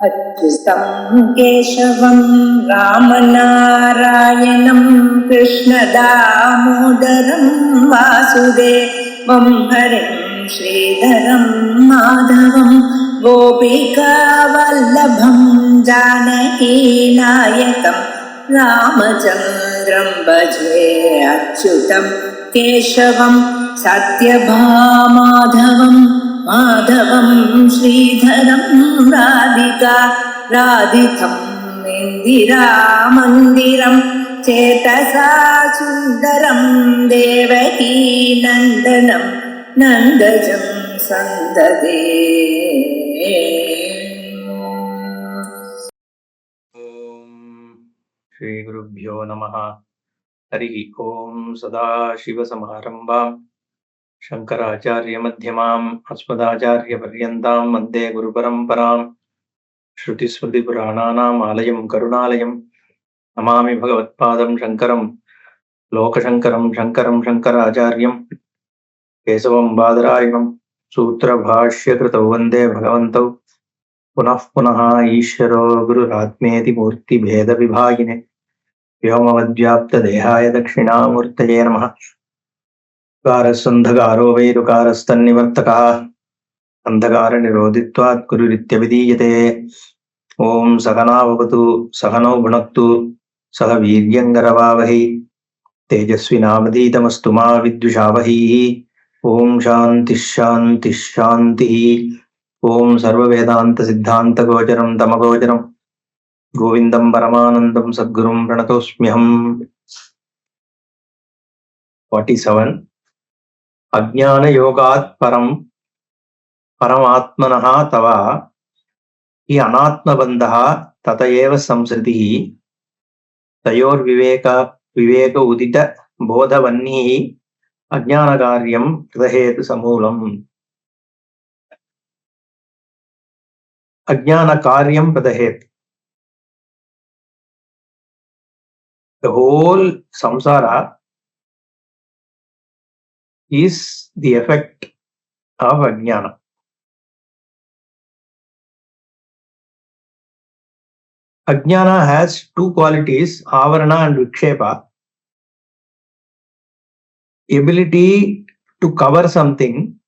अच्युतं केशवं रामनारायणं कृष्णदामोदरं वासुदेवं हरिं श्रीधरं माधवं गोपिकावल्लभं जानकीनायकं रामचन्द्रं भजे अच्युतं केशवं सत्यभामाधवं माधवं श्रीधरं राधिका राधितं इन्दिरामन्दिरं चेतसा सुन्दरं देवकी नन्दनं नन्दजं सन्ददे. श्री गुरुभ्यो नमः. हरि ओम. सदाशिवसमारम्भां शंकराचार्यमध्यमाम् अस्मदाचार्यपर्यन्तां वन्दे गुरुपरम्परां. श्रुतिस्मृतिपुराणानाम् आलयं करुणालयं नमामि भगवत्पादं शङ्करं लोकशङ्करं शङ्करं शङ्कराचार्यं केशवं बादरायणं सूत्रभाष्यकृतौ वन्दे भगवन्तौ पुनः पुनः ईश्वरो गुरुरात्मेति मूर्तिभेदविभागिने व्योमवद्व्याप्तदेहाय दक्षिणामूर्तये नमः. कारस्सन्धकारो वैरुकारस्तन्निवर्तकः अन्धकारनिरोधित्वात् गुरुरित्यभिधीयते. ओम सहना भवतु सहनौ भुनक्तु सह वीर्यङ्करवावहै तेजस्विनावधीतमस्तु मा विद्विषावहैः. ओम शान्तिः शान्तिः शान्तिः. ओम सर्ववेदान्तसिद्धान्तगोचरं तमगोचरं गोविन्दं परमानन्दं सद्गुरुं प्रणतोऽस्म्यहम्. 47. अज्ञानयोगात् परमात्मनः तव हि अनात्मबन्धः तत एव संसृतिः तयोर्विवेक उदित बोधवह्निः अज्ञानकार्यं कृतहेतु समूलम्. अज्ञानकार्यं प्रदहेत्. The whole samsara is the effect of ajnana. Ajnana has two qualities, avarana and vikshepa. Ability to cover something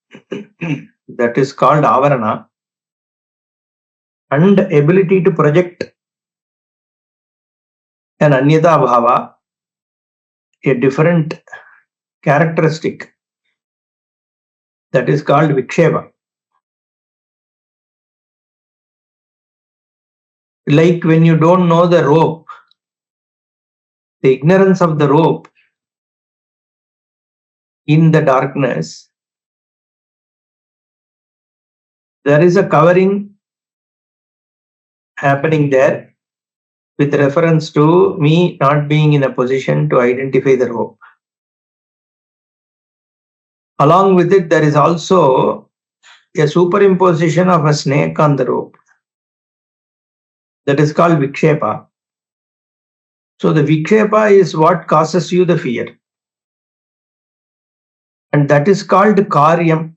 that is called avarana, and ability to project an anyata bhava, a different characteristic, that is called vikshepa. Like when you don't know the rope, the ignorance of the rope in the darkness, there is a covering happening there with reference to me not being in a position to identify the rope. Along with it, there is also a superimposition of a snake on the rope. That is called vikshepa. So the vikshepa is what causes you the fear. And that is called karyam,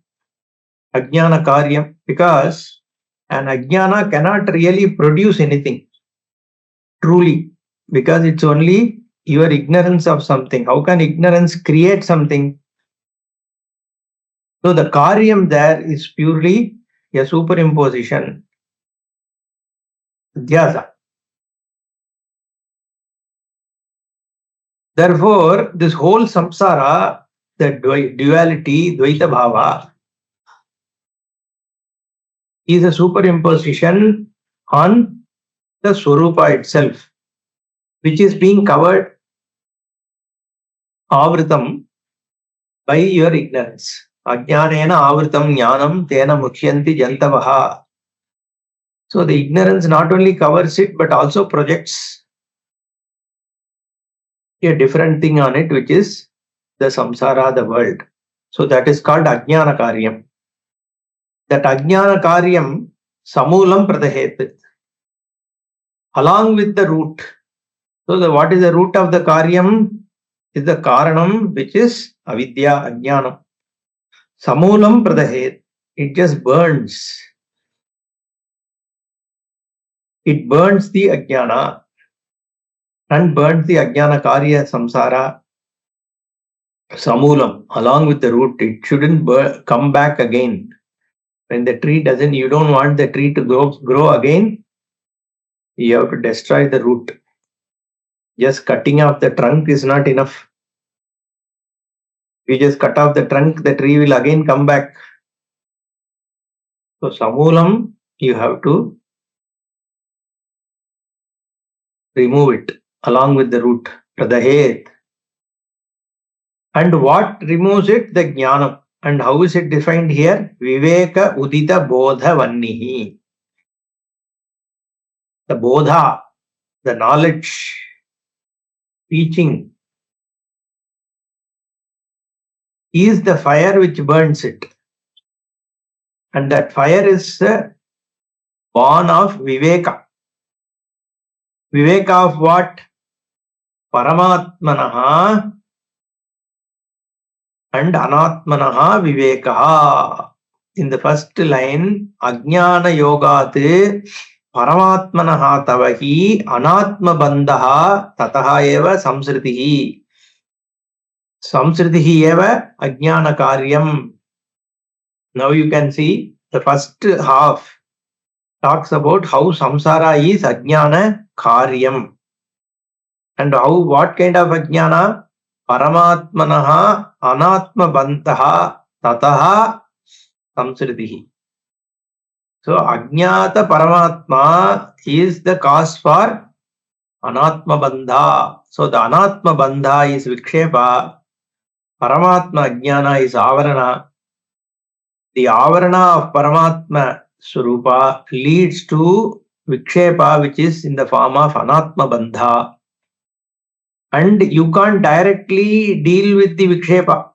ajnana karyam, because an ajnana cannot really produce anything truly, because it's only your ignorance of something. How can ignorance create something? So the karyam there is purely a superimposition, adhyasa. Therefore, this whole samsara, the duality, dvaita bhava, is a superimposition on the swarupa itself, which is being covered, avritam, by your ignorance. Ajnanena avritam jnanam tena mukhyanti jantavaha. So the ignorance not only covers it, but also projects a different thing on it, which is the samsara, the world. So that is called ajnana karyam. That ajnana karyam samulam pradahet, along with the root. So what is the root of the karyam? Is the karanam, which is avidya, ajnanam. Samulam pradahet, it just burns. it burns the ajnana and burns the ajnana karya samsara samulam along with the root. It shouldn't come back again. When the tree doesn't, you don't want the tree to grow again, you have to destroy the root. Just cutting off the trunk is not enough. You just cut off the trunk, the tree will again come back. So samulam, you have to remove it along with the root. Pradahet. And what removes it? The jnanam. And how is it defined here? Viveka udita bodha vannihi. The bodha, the knowledge, teaching, is the fire which burns it. And that fire is born of Viveka. Viveka of what? Paramatmanaha and Anatmanaha Viveka. In the first line, Ajnana Yogat Paramatmanaha Tavahi Anatma Bandhaha Tataha Eva Samsritihi. Samsritihi Eva Ajnana Karyam. Now you can see the first half talks about how samsara is ajnana karyam. And what kind of ajnana? Paramatmanaha anatma bantaha tataha samsritihi. So ajnata paramatma is the cause for anatma bandha. So the anatma bandha is vikshepa. Paramatma ajnana is avarana. The avarana of Paramatma Swarupa leads to Vikshepa, which is in the form of Anatma Bandha. And you can't directly deal with the Vikshepa.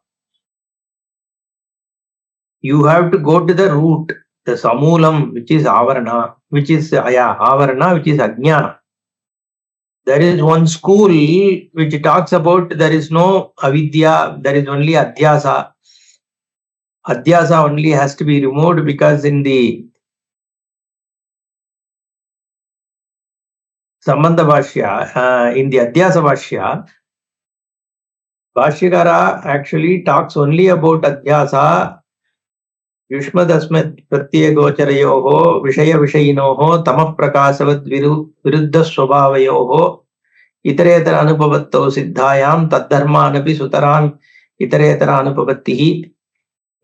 You have to go to the root, the Samulam, which is Avarana, which is Avarana, which is Ajnana. There is one school which talks about there is no Avidya, there is only Adhyasa. Adhyasa only has to be removed because in the Sambandha Bhashya, in the Adhyasa Bhashya, Bhashyakara actually talks only about Adhyasa, Yushmadasmat Pratyegocharayoho, Vishaya Vishayinoho, Tamah Prakasavad Viruddha Swabhavayoho, Itaretara Anupavatto Siddhayam, Taddharmanapi Sutaran, Itaretara Anupavattihi.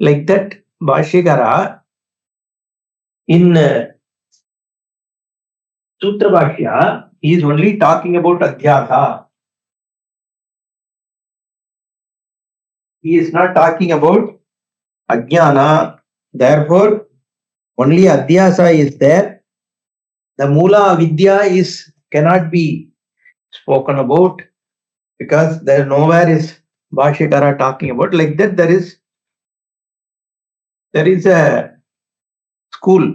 Like that, Bhashyakara in Sutra Bhashya is only talking about Adhyasa. He is not talking about Ajnana. Therefore, only Adhyasa is there. The Mula Vidya cannot be spoken about because there nowhere is Bhashyakara talking about. Like that, there is a school.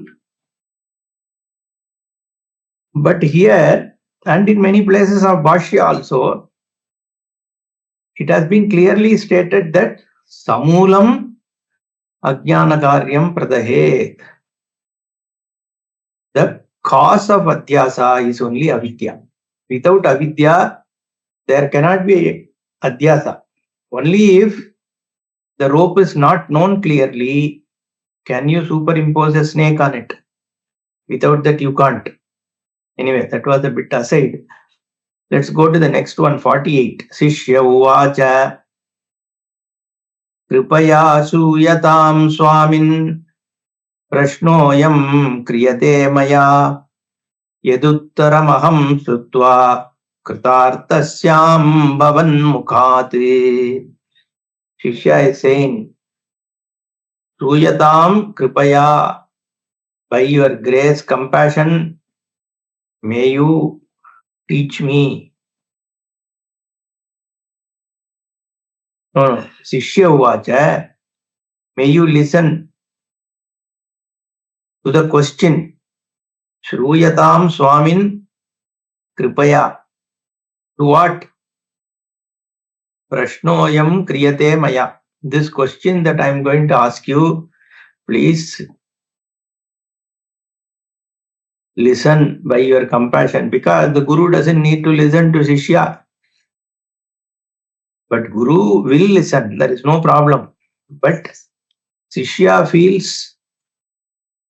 But here, and in many places of Bhashya also, it has been clearly stated that Samulam Ajnanakaryam Pradahet. The cause of Adhyasa is only Avidya. Without Avidya, there cannot be Adhyasa. Only if the rope is not known clearly, can you superimpose a snake on it. Without that, you can't. Anyway, that was a bit aside. Let's go to the next one, 48. Sishya uvacha kripaya suyatam swamin prashnoyam kriyate maya yaduttaramaham sutva kritartasyam bhavan mukhat. Shishya is saying, suyatam kripaya, by your grace, compassion, may you teach me. No, Sishya uvacha, may you listen to the question. Shruyatam Swamin Kripaya. To what? Prashnoyam Kriyate Maya. This question that I am going to ask you, please listen by your compassion, because the Guru doesn't need to listen to Shishya. But Guru will listen, there is no problem. But Shishya feels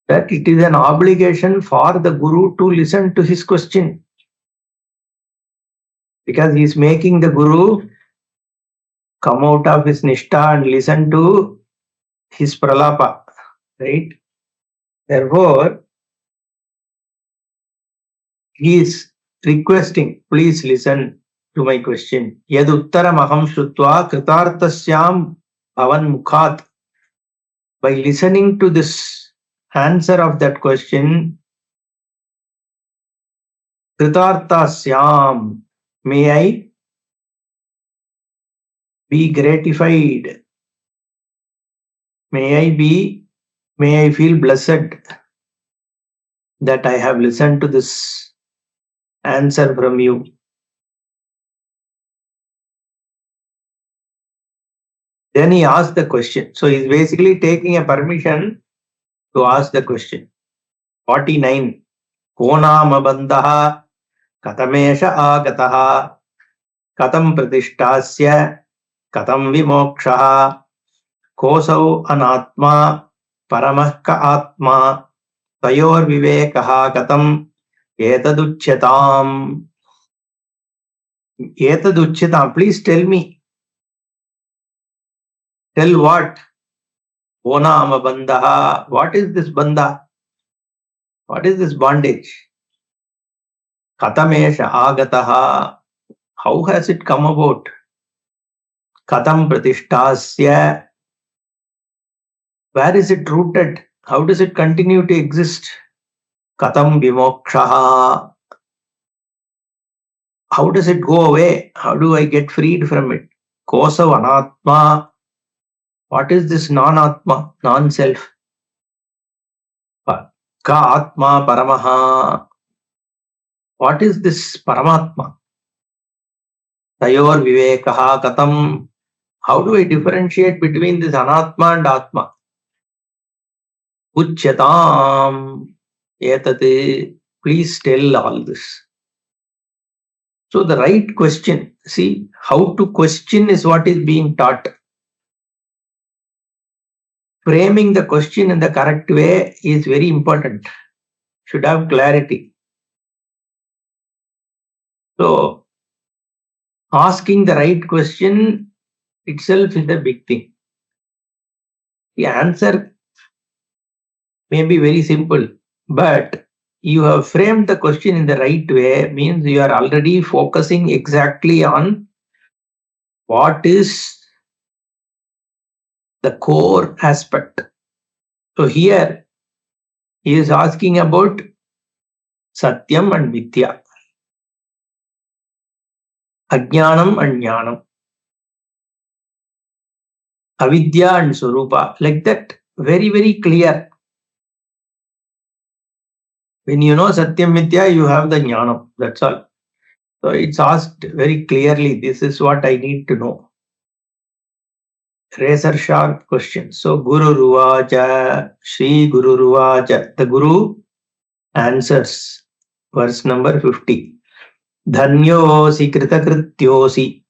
that it is an obligation for the Guru to listen to his question, because he is making the Guru come out of his Nishtha and listen to his Pralapa, right? Therefore, he is requesting, please listen to my question. Yad uttaram aham shrutva kritartasyam bhavan mukhat. By listening to this answer of that question, kritartasyam, may I be gratified, may I feel blessed that I have listened to this answer from you. Then he asked the question. So he's basically taking a permission to ask the question. 49. Konama bandhaha katamesha agataha katam pratishtasya katam vimokshaha kosau anatma paramah ka atma tayor vivekaha katam etaduchyatam. Etaduchyatam, please tell me. Tell what? Konama bandhaha. What is this bandha? What is this bondage? Katamesha agataha. How has it come about? Katam pratishtasya. Where is it rooted? How does it continue to exist? Katam vimokshaha. How does it go away? How do I get freed from it? Kosa anatma. What is this non-atma, non-self? Ka atma paramaha. What is this paramatma? Tayor vivekaha katam. How do I differentiate between this anatma and atma? Uchyatam. Etate. Please tell all this. So the right question, see, how to question is what is being taught. Framing the question in the correct way is very important. Should have clarity. So asking the right question itself is a big thing. The answer may be very simple, but you have framed the question in the right way, means you are already focusing exactly on what is the core aspect. So here he is asking about Satyam and Mithya, Ajnanam and Jnanam, Avidya and Swarupa, like that, very, very clear. When you know Satyam Mithya, you have the Jnanam, that's all. So it's asked very clearly, this is what I need to know. Razor sharp question. So Guru Ruvaja, Shri Guru Ruvaja, the Guru answers. Verse number 50. Dhanyosi kritakrityosi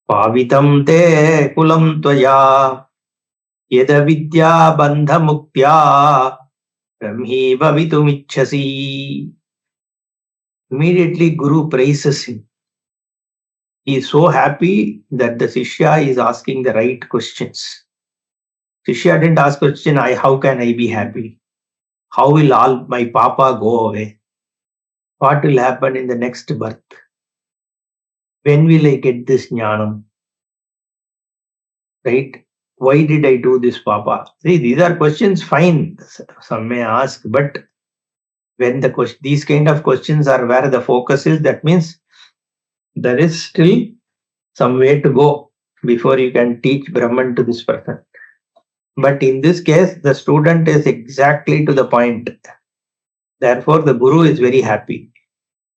pavitam te kulam tvaya yeda vidya bandha muktya brahmi bhavitumicchasi. Immediately Guru praises him. He is so happy that the Shishya is asking the right questions. Shishya didn't ask question, how can I be happy? How will all my papa go away? What will happen in the next birth? When will I get this jnanam? Right? Why did I do this, papa? See, these are questions, fine. Some may ask, but when these kind of questions are where the focus is, that means there is still some way to go before you can teach Brahman to this person. But in this case, the student is exactly to the point. Therefore, the Guru is very happy.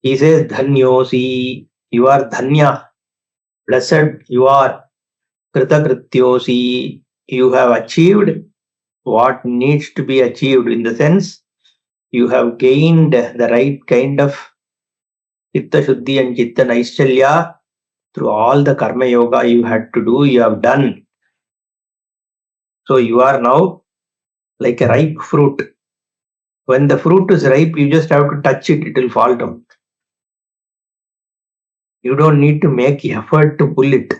He says, Dhanyosi, you are Dhanya. Blessed you are. Kritakrityosi, you have achieved what needs to be achieved, in the sense, you have gained the right kind of Chitta Shuddhi and Chitta Naishchalya through all the Karma Yoga you had to do, you have done. So you are now like a ripe fruit. When the fruit is ripe, you just have to touch it, it will fall down. You don't need to make effort to pull it.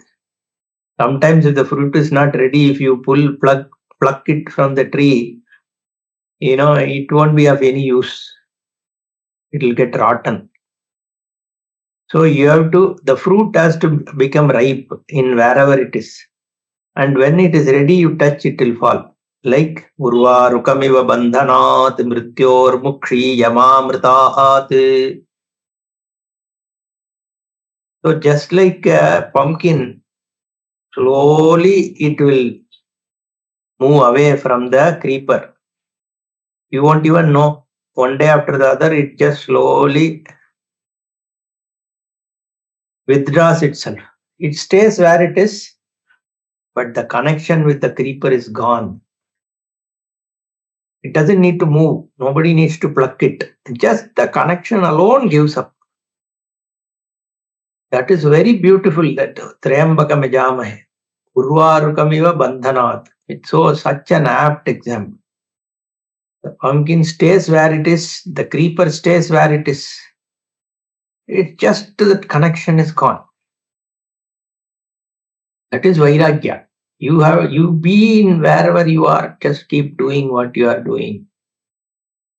Sometimes if the fruit is not ready, if you pluck it from the tree, it won't be of any use. It will get rotten. So the fruit has to become ripe in wherever it is. And when it is ready, you touch, it will fall. Like Urva Rukamiva Bandhanat Mrityor Mukshi Yamamritahat. So just like a pumpkin, slowly it will move away from the creeper. You won't even know. One day after the other, it just slowly withdraws itself. It stays where it is, but the connection with the creeper is gone. It doesn't need to move. Nobody needs to pluck it. Just the connection alone gives up. That is very beautiful, that Trayambakam Yajamahe. Urvarukamiva Bandhanat. It's such an apt example. The pumpkin stays where it is, the creeper stays where it is. It's just that connection is gone. That is Vairagya. You be in wherever you are, just keep doing what you are doing.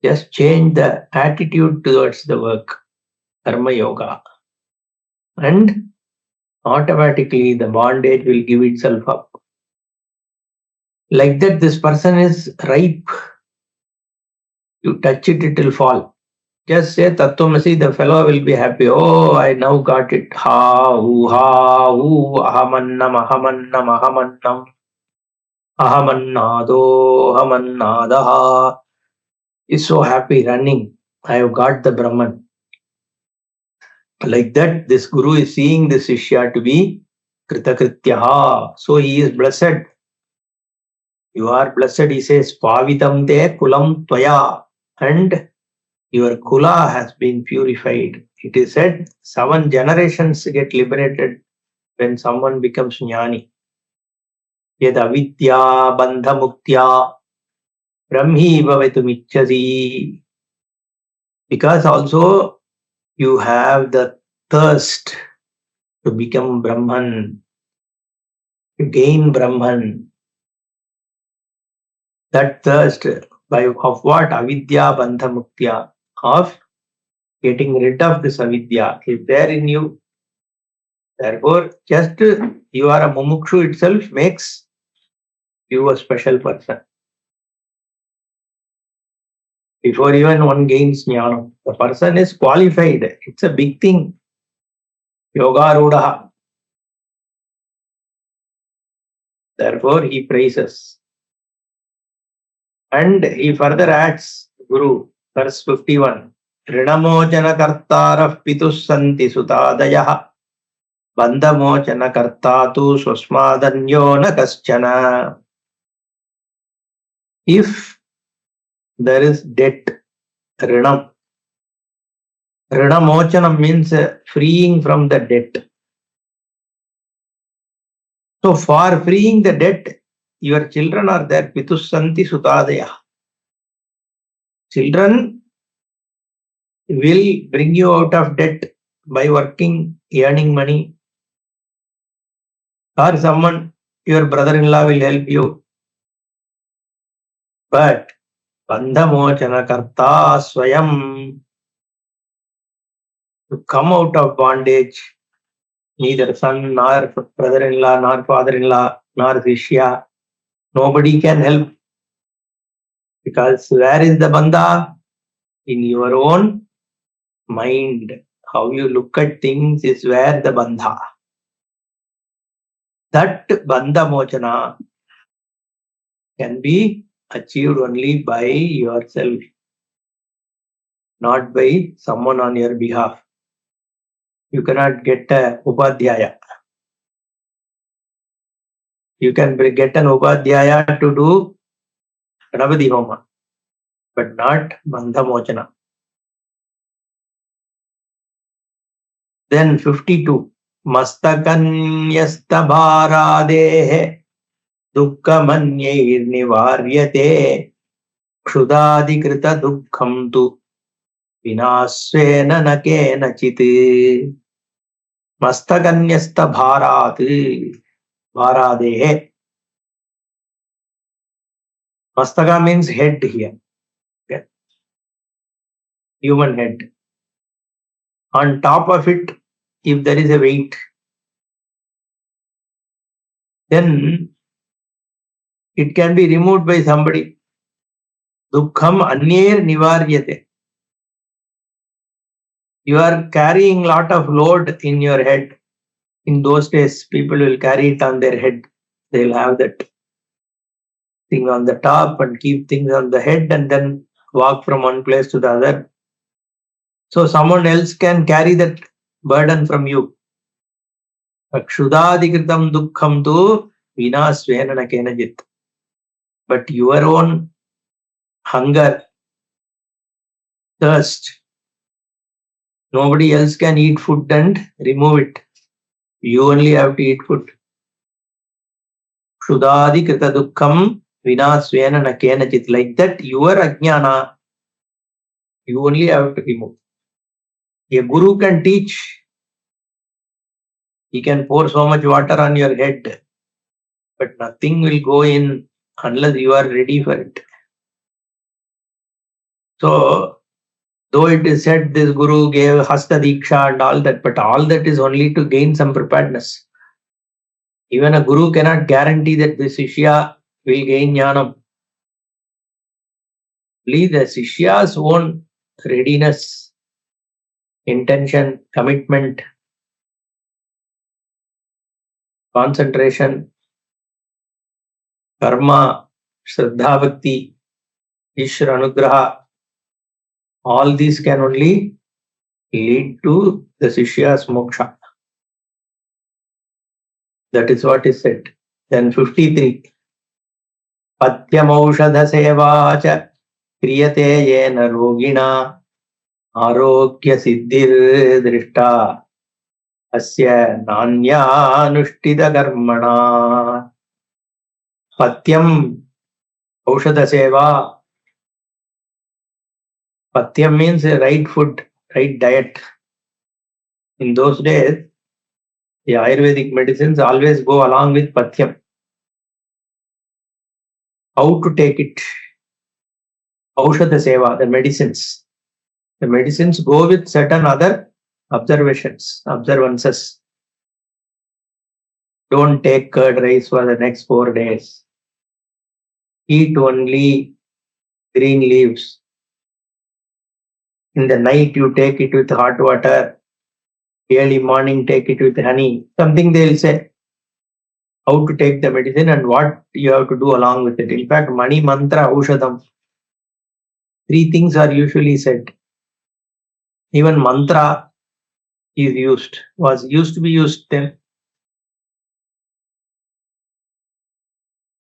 Just change the attitude towards the work, Karma Yoga. And automatically the bondage will give itself up. Like that, this person is ripe. You touch it, it will fall. Just say Tattvamasi, the fellow will be happy. Oh, I now got it. Ha, hu, ahamannam, ahamannam, ahamannam, ahamannado, ahamannadaha. Is so happy running. I have got the Brahman. Like that, this Guru is seeing this Shishya to be Kritakrityaha. So he is blessed. You are blessed, he says, Pavitam te kulam tvaya. And your kula has been purified. It is said 7 generations get liberated when someone becomes jnani. Yad avidya bandha muktya brahmi bhavetumichchasi. Because also you have the thirst to become Brahman, to gain Brahman. That thirst of what? Avidya bandha muktya, of getting rid of this avidya is there in you. Therefore, just you are a mumukshu itself makes you a special person. Before even one gains jnana, the person is qualified. It's a big thing. Yoga rudaha. Therefore, he praises. And he further adds, Guru, verse 51. Rinamochana kartarah pitus santi sutadayah. Bandhamochana kartatu swasmadanyo na kaschana. If there is debt, rinam. Rinamochanam means freeing from the debt. So for freeing the debt, your children are there. Pitussanti sutadaya. Children will bring you out of debt by working, earning money. Or someone, your brother-in-law will help you. But bandhamochana karta swayam, to come out of bondage, neither son, nor brother-in-law, nor father-in-law, nor Shishya, nobody can help. Because where is the bandha? In your own mind. How you look at things is where the bandha. That bandha mochana can be achieved only by yourself, not by someone on your behalf. You cannot get a upadhyaya. You can get an upadhyaya to do Ganapati Homa. but not bandhamochana. Then 52. Mastakanyasta bharadehe dukkhamanyair nivaryate kshudadikrita dukkham tu vinasvena nakenachit. Mastakanyasta bharadehe. Mastaka means head here. Okay. Human head. On top of it, if there is a weight, then it can be removed by somebody. Dukkham anyer nivaryate. You are carrying lot of load in your head. In those days, people will carry it on their head. They'll have that thing on the top and keep things on the head and then walk from one place to the other. So someone else can carry that burden from you. Akshudadikritam dukkham tu vinasvena nakenajit. But your own hunger, thirst, nobody else can eat food and remove it. You only have to eat food. Kshudadikrita dukkham vinasvena nakenajit. Like that, your ajnana, you only have to remove. A guru can teach. He can pour so much water on your head, but nothing will go in unless you are ready for it. So, though it is said this guru gave hasta diksha and all that, but all that is only to gain some preparedness. Even a guru cannot guarantee that the shishya will gain jnanam. Only the shishya's own readiness, intention, commitment, concentration, karma, shraddha bhakti, ishra anugraha, all these can only lead to the shishya's moksha. That is what is said. Then 53. Patyam aushadha sevacha kriyate yena rogina arogya siddhir drishta asya nanya-anushtita karmana. Patyam aushadha seva. Patyam means right food, right diet. In those days, the Ayurvedic medicines always go along with Patyam. How to take it? Aushadha seva, the medicines. The medicines go with certain other observances. Don't take curd rice for the next 4 days. Eat only green leaves. In the night, you take it with hot water. Early morning, take it with honey. Something they'll say. How to take the medicine and what you have to do along with it. In fact, Mani Mantra Aushadam. 3 things are usually said. Even mantra is used to be used then.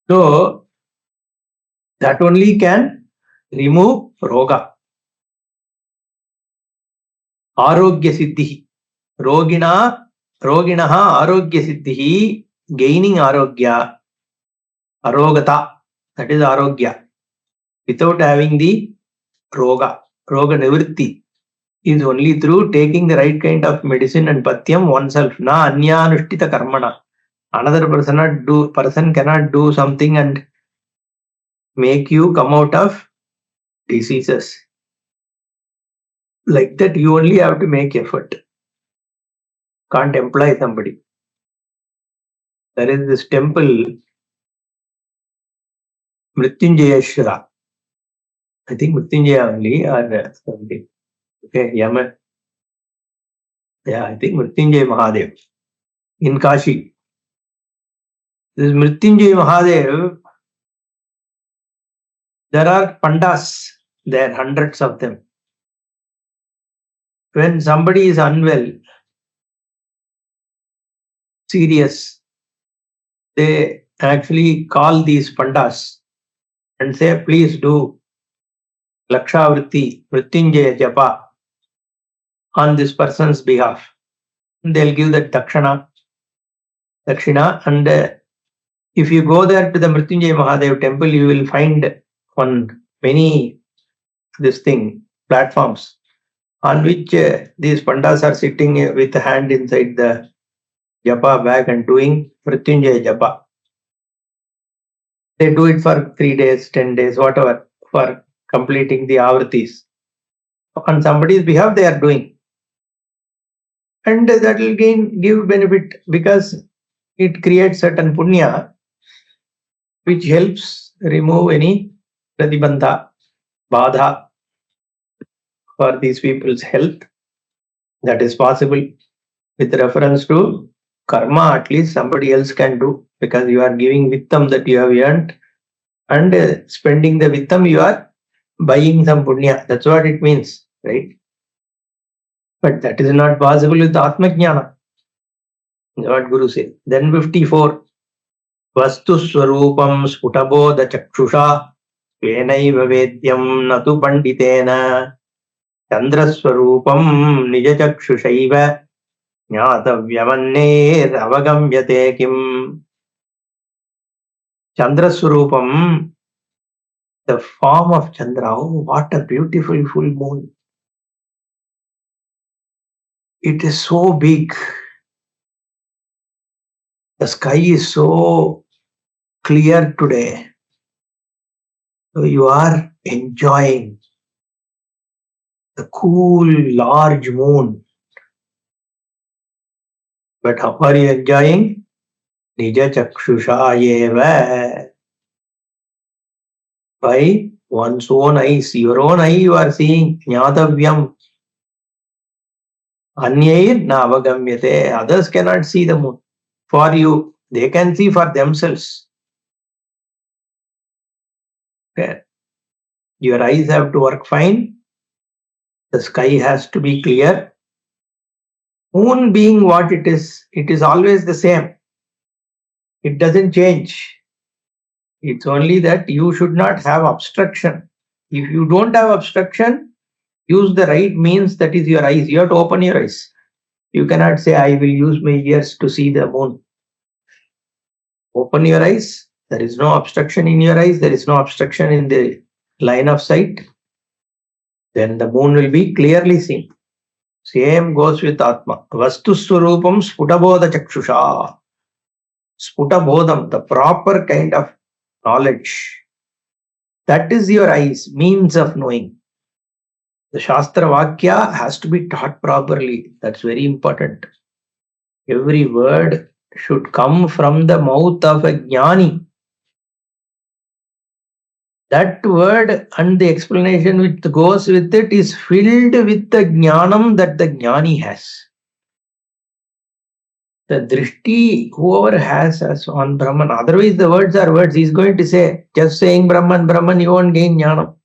So, that only can remove roga. Arogya siddhi. Roginaha arogya siddhi. Gaining arogya. Arogata. That is arogya. Without having the roga nivritti, is only through taking the right kind of medicine and patyam oneself. Na anya-anushtita karmana. Another person cannot do something and make you come out of diseases. Like that, you only have to make effort. Can't employ somebody. There is this temple, Mrityunjayeshwara. I think Mrityunjaya only or something. Okay, Yaman. Yeah, I think Mrityunjay Mahadev in Kashi. This Mrityunjay Mahadev, there are pandas, there are hundreds of them. When somebody is unwell, serious, they actually call these pandas and say, please do Lakshavritti, Mrityunjaya Japa on this person's behalf. They'll give that Dakshina, and if you go there to the Mrityunjaya Mahadev temple, you will find many platforms on which these pandas are sitting with a hand inside the japa bag and doing Mrityunjaya Japa. They do it for 3 days, 10 days, whatever, for completing the avritis. On somebody's behalf, they are doing. And that will give benefit because it creates certain punya which helps remove any pratibandha, badha for these people's health. That is possible with reference to karma. At least somebody else can do, because you are giving vittam that you have earned, and spending the vittam you are buying some punya. That's what it means, right? But that is not possible with Atma Jnana. What Guru said. Then 54. Vastu Swarupam Sputabodha Chakshusha Venaiva Vedyam Natu Panditena Chandraswarupam Nijachakshushaiva Jnatavyamaner Avagamyate Kim. Chandraswarupam, the form of Chandra. Oh, what a beautiful full moon. It is so big. The sky is so clear today. So you are enjoying the cool, large moon. But how are you enjoying? Nija Chakshusha Yeva. By one's own eyes. Your own eye you are seeing. Jnatavyam. Anyair na avagamyate. Others cannot see the moon. For you, they can see for themselves. Okay. Your eyes have to work fine. The sky has to be clear. Moon being what it is always the same. It doesn't change. It's only that you should not have obstruction. If you don't have obstruction, use the right means, that is your eyes. You have to open your eyes. You cannot say, I will use my ears to see the moon. Open your eyes. There is no obstruction in your eyes. There is no obstruction in the line of sight. Then the moon will be clearly seen. Same goes with Atma. Vastu Swarupam Sputabodha Chakshusha. Sputabodham, the proper kind of knowledge. That is your eyes, means of knowing. The Shastra Vakya has to be taught properly. That's very important. Every word should come from the mouth of a jnani. That word and the explanation which goes with it is filled with the jnanam that the jnani has. The drishti, whoever has on Brahman, otherwise the words are words. He is going to say, just saying Brahman, Brahman, you won't gain jnanam.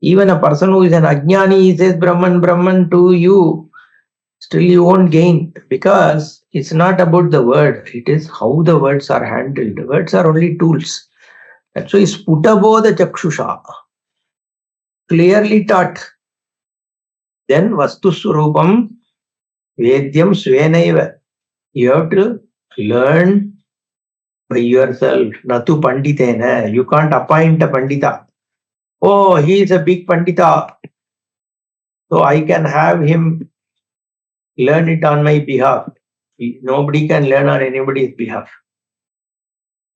Even a person who is an ajnani, he says Brahman, Brahman to you, still you won't gain, because it's not about the word, it is how the words are handled. The words are only tools. That's why Sputabodha Chakshusha, clearly taught. Then Vastu Swarupam Vedyam Svenaiva. You have to learn by yourself. Natu Panditena. You can't appoint a Pandita. Oh, he is a big Pandita, so I can have him learn it on my behalf. Nobody can learn on anybody's behalf.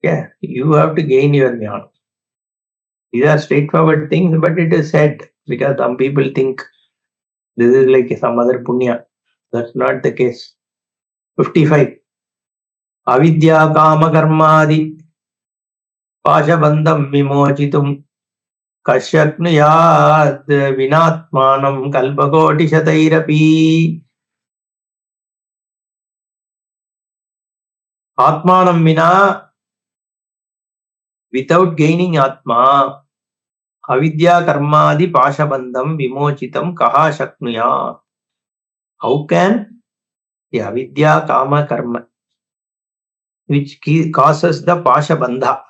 Yeah, you have to gain your jnana. These are straightforward things, but it is said because some people think this is like some other punya. That's not the case. 55. Avidya kama karmadi pashabandham vimochitum kasyaknuyad vinatmanam kalpakoti shatairapi. Atmanam vina, without gaining Atma, avidya karmadi pashabandham vimochitam kaha shaknuya. How can the avidya kama karma, which causes the pashabandha?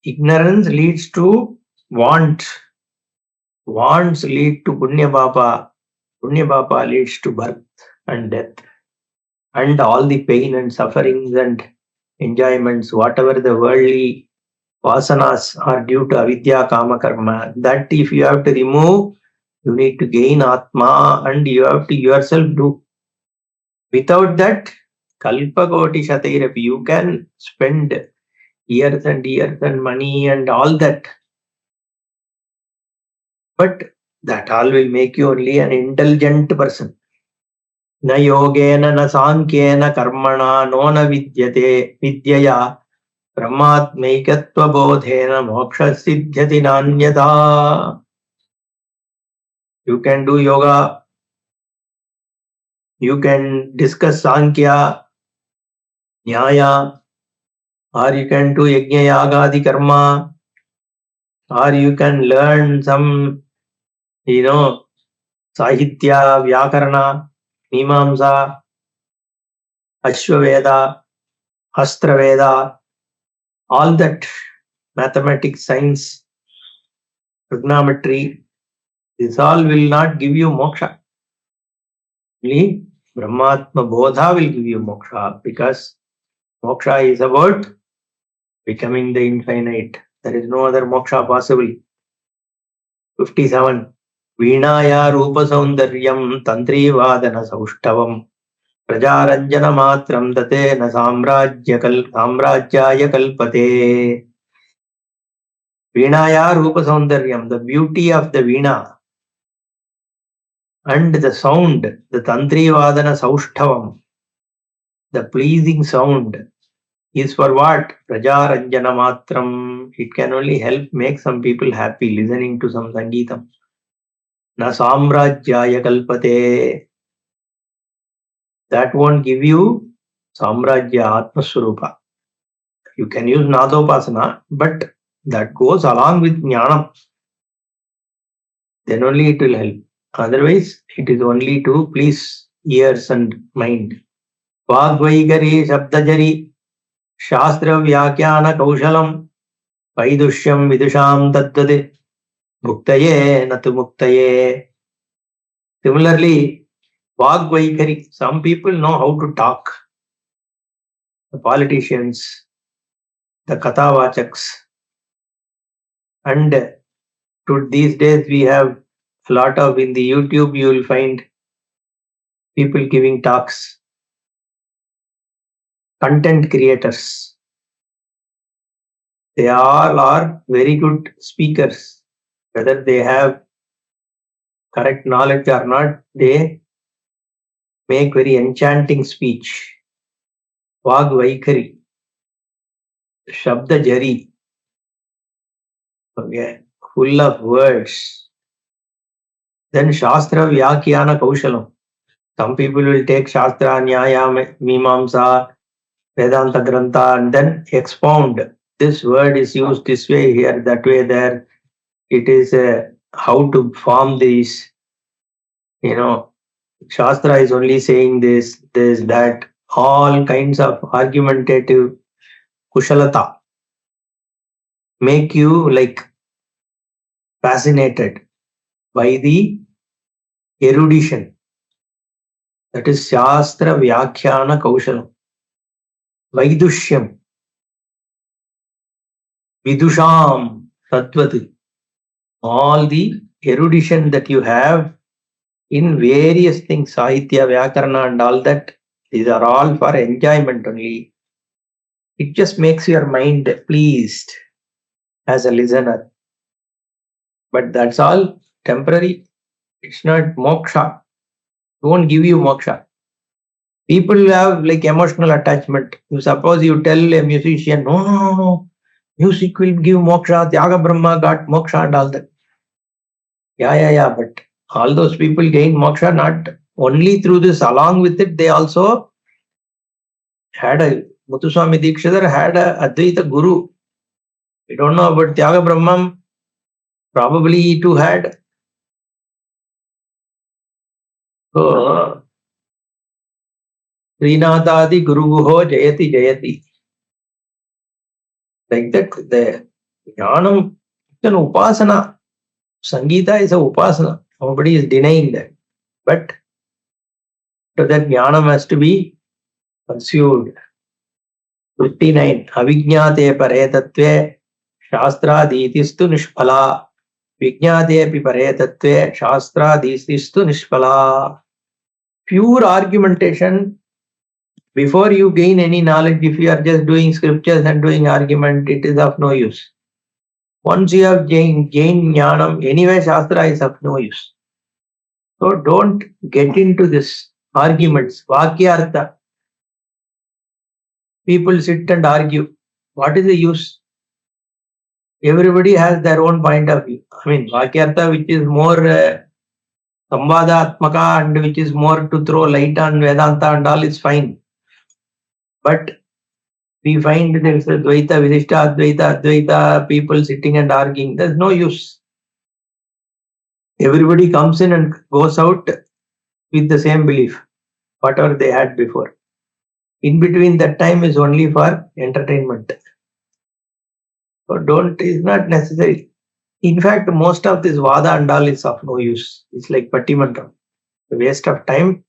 Ignorance leads to want, Wants lead to Punya Papa. Punya Papa leads to birth and death. And all the pain and sufferings and enjoyments, whatever the worldly vasanas are due to avidya, kama, karma, that if you have to remove, you need to gain Atma and you have to yourself do. Without that, Kalpa Koti Shatairapi, you can spend years and money and all that. But that all will make you only an intelligent person. Na yogena na sankhena karmana no na vidyate vidyaya brahmatmaikatva bodhena moksha siddhyati nanyata. You can do yoga, you can discuss sankhya, nyaya, or you can do yajna yagadi karma, or you can learn some, sahitya, vyakarana, mimamsa, ashwaveda, astraveda, all that mathematics, science, trigonometry, this all will not give you moksha. Only Brahmatma Bodha will give you moksha, because moksha is about becoming the infinite. There is no other moksha possible. 57. Veenaya Rupa Saundaryam Tantri Vadana Saushtavam Prajaranjana Matram Tatena Samrajyaya Kalpate. Veenaya Rupa Saundaryam, the beauty of the Veena and the sound, the Tantri Vadana Saushtavam, the pleasing sound, is for what? Prajaranjana Matram. It can only help make some people happy listening to some Sangeetam. Na Samrajyaya Kalpate. That won't give you Samrajya Atmaswarupa. You can use Nadopasana, but that goes along with Jnanam. Then only it will help. Otherwise, it is only to please ears and mind. Vagvaigari Shabdajari Shastra Vyakyana Kaushalam Vaidushyam Vidusham Taddade Muktaye Natu Muktaye. Similarly, Vagvaigari, some people know how to talk. The politicians, the Kathavachaks, and to these days we have a lot of, in the YouTube you will find people giving talks, content creators. They all are very good speakers. Whether they have correct knowledge or not, they make very enchanting speech. Vagvaikari, Shabda Jari, okay, full of words. Then Shastra Vyakyana Kaushalam. Some people will take Shastra, Nyaya, Mimamsa, Vedanta Grantha and then expound. This word is used this way here, that way there. It is how to form these, Shastra is only saying this, that, all kinds of argumentative kushalata make you like fascinated by the erudition. That is Shastra Vyakhyana Kaushalam. Vaidushyam, Vidusham, Tattvat. All the erudition that you have in various things, Sahitya, Vyakarana and all that, these are all for enjoyment only. It just makes your mind pleased as a listener. But that's all temporary. It's not moksha. It won't give you moksha. People have like emotional attachment. You suppose you tell a musician, no, music will give moksha, Tyaga Brahma got moksha and all that. Yeah, but all those people gain moksha not only through this, along with it, they also had a, Muthuswami Dikshidhar had a Advaita Guru. We don't know about Tyaga Brahman. Probably he too had. So, Srinatadi Guruguho Jayati Jayati. Like that, the Jnanam is an upasana. Sangeeta is a upasana. Nobody is denying that. But so that jnanam has to be pursued. 59. Avijñāte pare tattve शास्त्रादीतिस्तु निष्फला. Vijñātepi pare tattve शास्त्रादीतिस्तु निष्फला. Pure argumentation, before you gain any knowledge, if you are just doing scriptures and doing argument, it is of no use. Once you have gained jnanam, anyway Shastra is of no use. So don't get into this arguments. Vakyartha. People sit and argue. What is the use? Everybody has their own point of view. I mean, Vakyartha, which is more Samvadatmaka and which is more to throw light on Vedanta and all, is fine. But we find there is Advaita, Vidishta, Advaita, people sitting and arguing. There's no use. Everybody comes in and goes out with the same belief, whatever they had before. In between that time is only for entertainment. So it's not necessary. In fact, most of this Vada and all is of no use. It's like Pattimantam. A waste of time.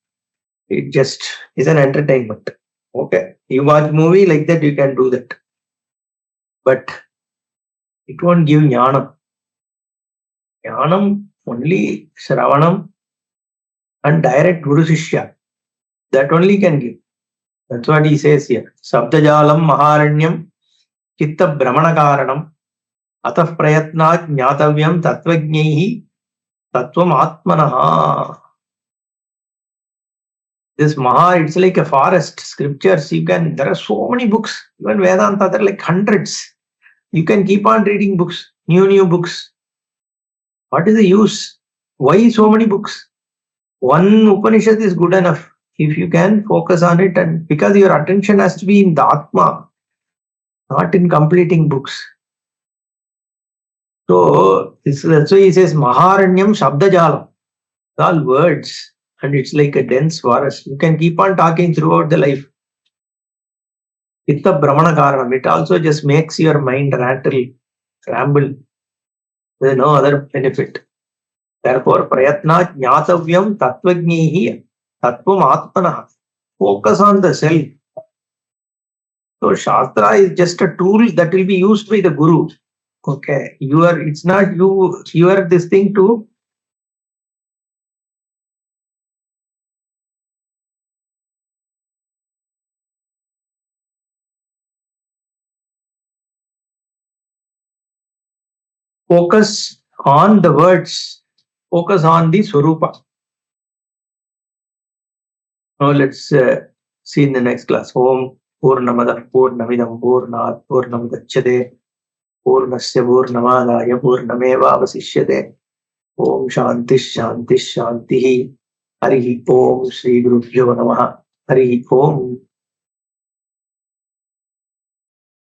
It just is an entertainment. Okay. You watch movie like that, you can do that. But it won't give jnanam. Jnanam only Shravanam and direct Guru Shishya. That only can give. That's what he says here. Sabdajalam Maharanyam Chitta Brahmana Karanam Atah Prayatnat Jnatavyam Tattvajnaihi Tattvam Atmanaha. This Maha, it's like a forest. Scriptures, there are so many books. Even Vedanta, there are like hundreds. You can keep on reading books, new books. What is the use? Why so many books? One Upanishad is good enough. If you can focus on it, and because your attention has to be in the Atma, not in completing books. So that's why he says Maharanyam Shabdajalam. All words. And it's like a dense forest. You can keep on talking throughout the life. Chitta Brahmana Karanam. It also just makes your mind rattle, ramble. There's no other benefit. Therefore, Prayatna Jnatavyam Tattvajnaihi Tattvam Atmanaha. Focus on the self. So Shastra is just a tool that will be used by the Guru. Okay. It's not you. You are this thing to focus on the words, focus on the Swarupa. Now let's see in the next class. Om Purnamada Purnamidam Purnat Purnamadachyate Purnasya Purnamadaya Purnameva Vasishyate. Om Shanti Shanti Shanti. Harihi Om Shri Gurubhyo Namaha. Harihi Om.